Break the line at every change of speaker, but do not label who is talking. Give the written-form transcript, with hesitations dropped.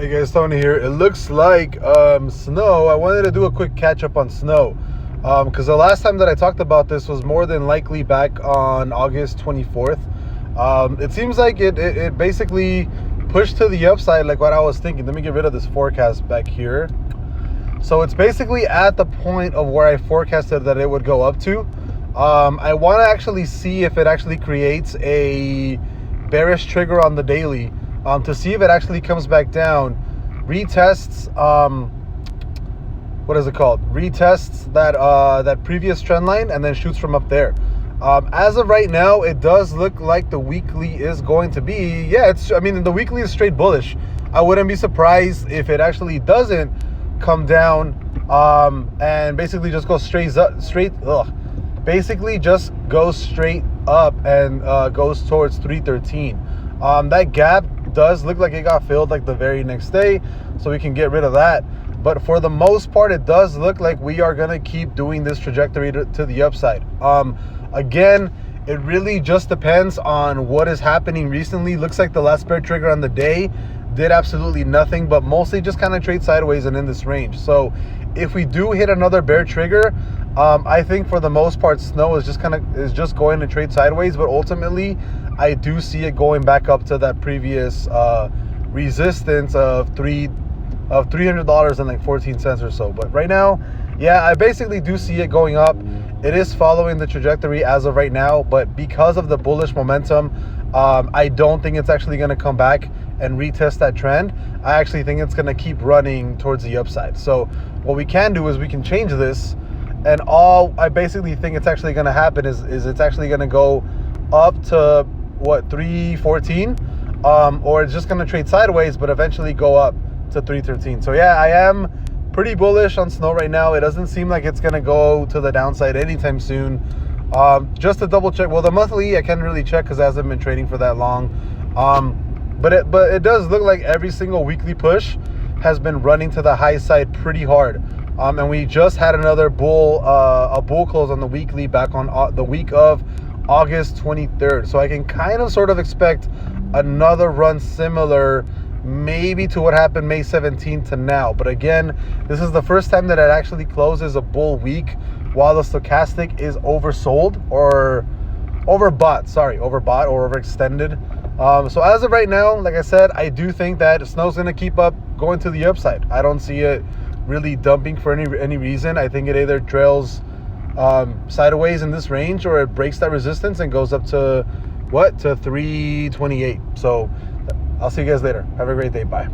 Hey guys, Tony here. It looks like snow. I wanted to do a quick catch up on snow because the last time that I talked about this was more than likely back on August 24th. It seems like it basically pushed to the upside like what I was thinking. Let me get rid of this forecast back here. So it's basically at the point of where I forecasted that it would go up to. I want to actually see if it actually creates a bearish trigger on the daily. To see if it actually comes back down, retests, what is it called? Retests that previous trend line and then shoots from up there. As of right now, it does look like the weekly is going to be, the weekly is straight bullish. I wouldn't be surprised if it actually doesn't come down and basically just goes basically just goes straight up and goes towards 313. That gap does look like it got filled like the very next day, so we can get rid of that. But for the most part, it does look like we are gonna keep doing this trajectory to the upside. Again, it really just depends on what is happening recently. Looks like the last bear trigger on the day did absolutely nothing, but mostly just kind of trade sideways and in this range. So if we do hit another bear trigger, I think for the most part, snow is just going to trade sideways, but ultimately I do see it going back up to that previous resistance of $300 and like 14 cents or so. But right now, yeah, I basically do see it going up. It is following the trajectory as of right now, but because of the bullish momentum, I don't think it's actually going to come back and retest that trend. I actually think it's going to keep running towards the upside. So what we can do is we can change this, and all I basically think it's actually going to happen is it's actually going to go up to what, 314, or it's just going to trade sideways but eventually go up to 313. So yeah, I am pretty bullish on snow right now. It doesn't seem like it's going to go to the downside anytime soon. Just to double check, well, the monthly I can't really check because it hasn't been trading for that long, but it does look like every single weekly push has been running to the high side pretty hard. And we just had another a bull close on the weekly back on the week of August 23rd. So I can kind of sort of expect another run similar maybe to what happened May 17th to now. But again, this is the first time that it actually closes a bull week while the stochastic is oversold or overbought or overextended. So as of right now, like I said, I do think that snow's going to keep up going to the upside. I don't see it really dumping for any reason. I think it either trails sideways in this range or it breaks that resistance and goes up to 328. So I'll see you guys later. Have a great day. Bye.